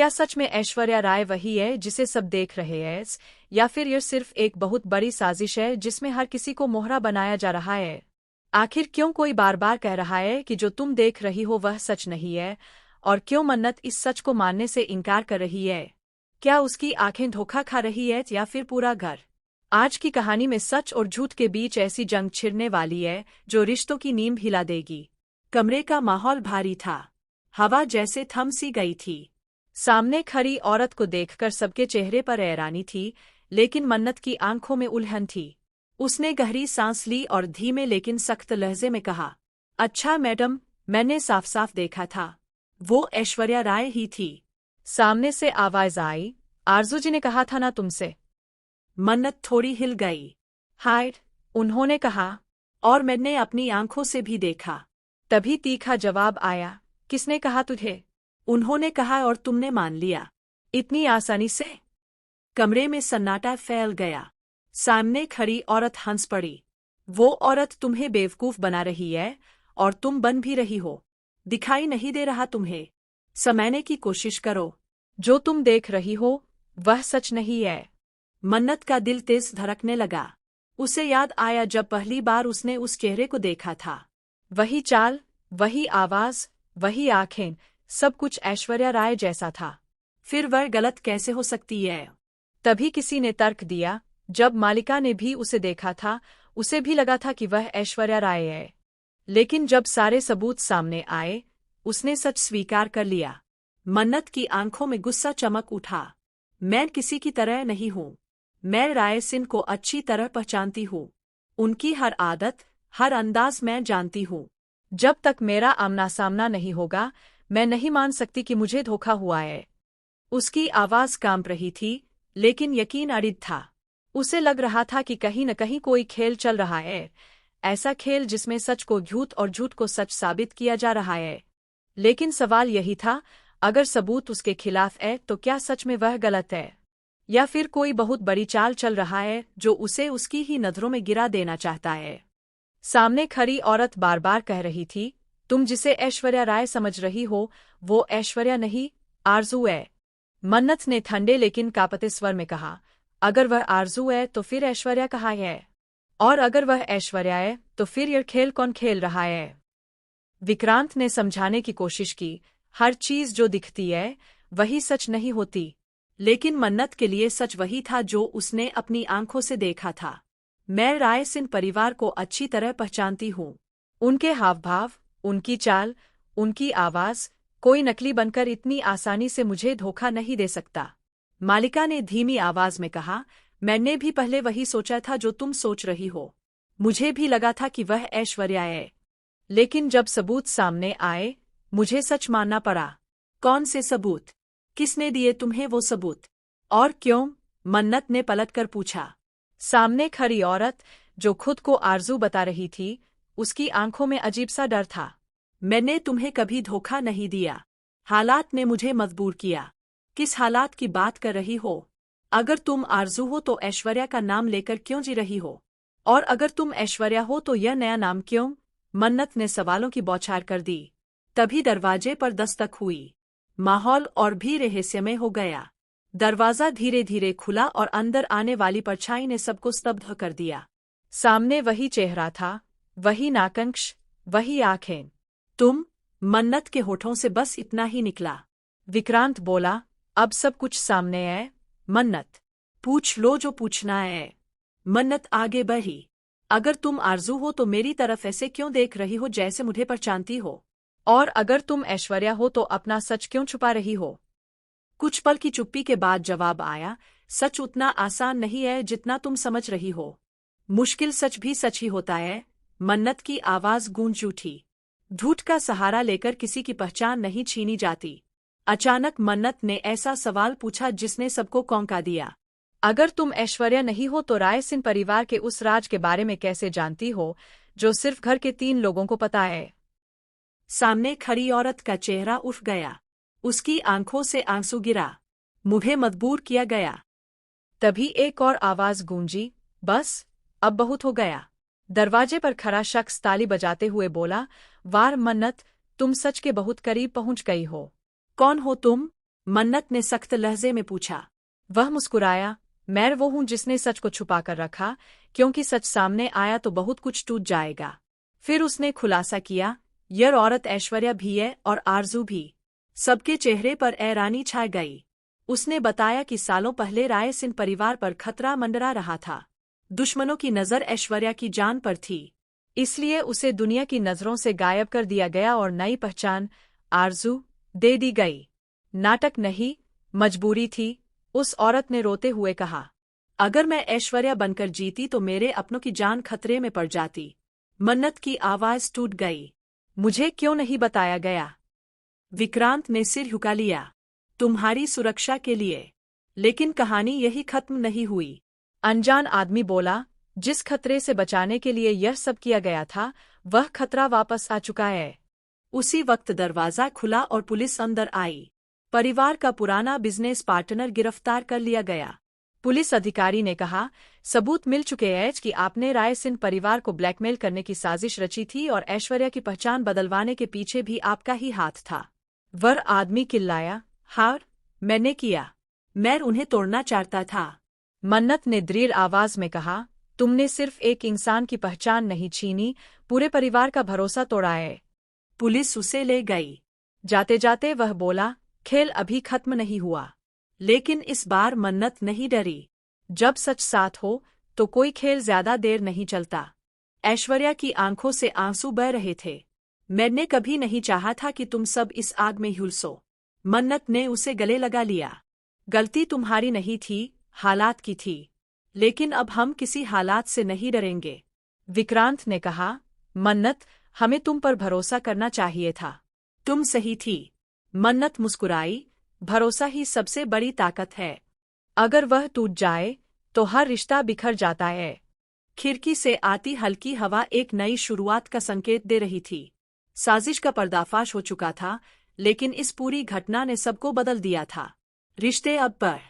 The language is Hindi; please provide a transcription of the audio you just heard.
क्या सच में ऐश्वर्या राय वही है जिसे सब देख रहे हैं, या फिर यह सिर्फ एक बहुत बड़ी साजिश है जिसमें हर किसी को मोहरा बनाया जा रहा है? आखिर क्यों कोई बार बार कह रहा है कि जो तुम देख रही हो वह सच नहीं है, और क्यों मन्नत इस सच को मानने से इनकार कर रही है? क्या उसकी आंखें धोखा खा रही है या फिर पूरा घर? आज की कहानी में सच और झूठ के बीच ऐसी जंग छिड़ने वाली है जो रिश्तों की नींव हिला देगी। कमरे का माहौल भारी था, हवा जैसे थम सी गई थी। सामने खड़ी औरत को देखकर सबके चेहरे पर हैरानी थी, लेकिन मन्नत की आंखों में उलझन थी। उसने गहरी सांस ली और धीमे लेकिन सख्त लहजे में कहा, अच्छा मैडम, मैंने साफ साफ देखा था, वो ऐश्वर्या राय ही थी। सामने से आवाज आई, आरजू जी ने कहा था ना तुमसे। मन्नत थोड़ी हिल गई। हाय, उन्होंने कहा, और मैंने अपनी आंखों से भी देखा। तभी तीखा जवाब आया, किसने कहा तुझे? उन्होंने कहा और तुमने मान लिया, इतनी आसानी से? कमरे में सन्नाटा फैल गया। सामने खड़ी औरत हंस पड़ी। वो औरत तुम्हें बेवकूफ बना रही है, और तुम बन भी रही हो। दिखाई नहीं दे रहा तुम्हें? समझने की कोशिश करो। जो तुम देख रही हो वह सच नहीं है। मन्नत का दिल तेज धड़कने लगा। उसे याद आया जब पहली बार उसने उस चेहरे को देखा था। वही चाल, वही आवाज, वही आंखें, सब कुछ ऐश्वर्या राय जैसा था। फिर वह गलत कैसे हो सकती है? तभी किसी ने तर्क दिया, जब मालिका ने भी उसे देखा था, उसे भी लगा था कि वह ऐश्वर्या राय है। लेकिन जब सारे सबूत सामने आए, उसने सच स्वीकार कर लिया। मन्नत की आंखों में गुस्सा चमक उठा। मैं किसी की तरह नहीं हूँ। मैं राय सिंह को अच्छी तरह पहचानती हूँ। उनकी हर आदत, हर अंदाज मैं जानती हूँ। जब तक मेरा आमना सामना नहीं होगा, मैं नहीं मान सकती कि मुझे धोखा हुआ है। उसकी आवाज कांप रही थी, लेकिन यकीन अडिग था। उसे लग रहा था कि कहीं न कहीं कोई खेल चल रहा है, ऐसा खेल जिसमें सच को झूठ और झूठ को सच साबित किया जा रहा है। लेकिन सवाल यही था, अगर सबूत उसके खिलाफ है तो क्या सच में वह गलत है, या फिर कोई बहुत बड़ी चाल चल रहा है जो उसे उसकी ही नजरों में गिरा देना चाहता है? सामने खड़ी औरत बार बार कह रही थी, तुम जिसे ऐश्वर्या राय समझ रही हो वो ऐश्वर्या नहीं, आरजू है। मन्नत ने ठंडे लेकिन कांपते स्वर में कहा, अगर वह आरजू है तो फिर ऐश्वर्या कहाँ है? और अगर वह ऐश्वर्या है तो फिर यह खेल कौन खेल रहा है? विक्रांत ने समझाने की कोशिश की, हर चीज जो दिखती है वही सच नहीं होती। लेकिन मन्नत के लिए सच वही था जो उसने अपनी आंखों से देखा था। मैं राय सिंह परिवार को अच्छी तरह पहचानती हूँ। उनके हाव भाव, उनकी चाल, उनकी आवाज, कोई नकली बनकर इतनी आसानी से मुझे धोखा नहीं दे सकता। मालिका ने धीमी आवाज में कहा, मैंने भी पहले वही सोचा था जो तुम सोच रही हो। मुझे भी लगा था कि वह ऐश्वर्या है। लेकिन जब सबूत सामने आए, मुझे सच मानना पड़ा। कौन से सबूत? किसने दिए तुम्हें वो सबूत? और क्यों? मन्नत ने पलटकर पूछा। सामने खड़ी औरत, जो खुद को आरजू बता रही थी, उसकी आंखों में अजीब सा डर था। मैंने तुम्हें कभी धोखा नहीं दिया। हालात ने मुझे मजबूर किया। किस हालात की बात कर रही हो? अगर तुम आरजू हो तो ऐश्वर्या का नाम लेकर क्यों जी रही हो? और अगर तुम ऐश्वर्या हो तो यह नया नाम क्यों? मन्नत ने सवालों की बौछार कर दी। तभी दरवाजे पर दस्तक हुई। माहौल और भी रहस्यमय हो गया। दरवाजा धीरे धीरे खुला और अंदर आने वाली परछाई ने सबको स्तब्ध कर दिया। सामने वही चेहरा था, वही नाकंश, वही आंखें। तुम? मन्नत के होठों से बस इतना ही निकला। विक्रांत बोला, अब सब कुछ सामने है। मन्नत, पूछ लो जो पूछना है। मन्नत आगे बढ़ी। अगर तुम आरजू हो तो मेरी तरफ ऐसे क्यों देख रही हो जैसे मुझे पहचानती हो? और अगर तुम ऐश्वर्या हो तो अपना सच क्यों छुपा रही हो? कुछ पल की चुप्पी के बाद जवाब आया, सच उतना आसान नहीं है जितना तुम समझ रही हो। मुश्किल सच भी सच ही होता है। मन्नत की आवाज गूंज उठी। झूठ का सहारा लेकर किसी की पहचान नहीं छीनी जाती। अचानक मन्नत ने ऐसा सवाल पूछा जिसने सबको चौंका दिया। अगर तुम ऐश्वर्या नहीं हो तो राय सिंह परिवार के उस राज के बारे में कैसे जानती हो जो सिर्फ घर के 3 लोगों को पता है? सामने खड़ी औरत का चेहरा उठ गया। उसकी आंखों से आंसू गिरा। मुझे मजबूर किया गया। तभी एक और आवाज गूंजी, बस, अब बहुत हो गया। दरवाजे पर खड़ा शख्स ताली बजाते हुए बोला, वाह मन्नत, तुम सच के बहुत करीब पहुंच गई हो। कौन हो तुम? मन्नत ने सख्त लहजे में पूछा। वह मुस्कुराया, मैं वो हूँ जिसने सच को छुपा कर रखा, क्योंकि सच सामने आया तो बहुत कुछ टूट जाएगा। फिर उसने खुलासा किया, यह औरत ऐश्वर्या भी है और आरजू भी। सबके चेहरे पर हैरानी छा गई। उसने बताया कि सालों पहले राय सिंह परिवार पर खतरा मंडरा रहा था। दुश्मनों की नज़र ऐश्वर्या की जान पर थी, इसलिए उसे दुनिया की नज़रों से गायब कर दिया गया और नई पहचान, आरजू, दे दी गई। नाटक नहीं, मजबूरी थी, उस औरत ने रोते हुए कहा। अगर मैं ऐश्वर्या बनकर जीती तो मेरे अपनों की जान खतरे में पड़ जाती। मन्नत की आवाज टूट गई। मुझे क्यों नहीं बताया गया? विक्रांत ने सिर झुका लिया। तुम्हारी सुरक्षा के लिए। लेकिन कहानी यही खत्म नहीं हुई। अनजान आदमी बोला, जिस खतरे से बचाने के लिए यह सब किया गया था, वह खतरा वापस आ चुका है। उसी वक्त दरवाजा खुला और पुलिस अंदर आई। परिवार का पुराना बिजनेस पार्टनर गिरफ्तार कर लिया गया। पुलिस अधिकारी ने कहा, सबूत मिल चुके हैं कि आपने राय सिंह परिवार को ब्लैकमेल करने की साजिश रची थी और ऐश्वर्या की पहचान बदलवाने के पीछे भी आपका ही हाथ था। वह आदमी चिल्लाया, हाँ, मैंने किया। मैं उन्हें तोड़ना चाहता था। मन्नत ने दृढ़ आवाज में कहा, तुमने सिर्फ एक इंसान की पहचान नहीं छीनी, पूरे परिवार का भरोसा तोड़ा है। पुलिस उसे ले गई। जाते जाते वह बोला, खेल अभी खत्म नहीं हुआ। लेकिन इस बार मन्नत नहीं डरी। जब सच साथ हो तो कोई खेल ज्यादा देर नहीं चलता। ऐश्वर्या की आंखों से आंसू बह रहे थे। मैंने कभी नहीं चाहा था कि तुम सब इस आग में झुलसो। मन्नत ने उसे गले लगा लिया। गलती तुम्हारी नहीं थी, हालात की थी। लेकिन अब हम किसी हालात से नहीं डरेंगे। विक्रांत ने कहा, मन्नत, हमें तुम पर भरोसा करना चाहिए था। तुम सही थी। मन्नत मुस्कुराई, भरोसा ही सबसे बड़ी ताकत है। अगर वह टूट जाए तो हर रिश्ता बिखर जाता है। खिड़की से आती हल्की हवा एक नई शुरुआत का संकेत दे रही थी। साजिश का पर्दाफाश हो चुका था, लेकिन इस पूरी घटना ने सबको बदल दिया था। रिश्ते अब पर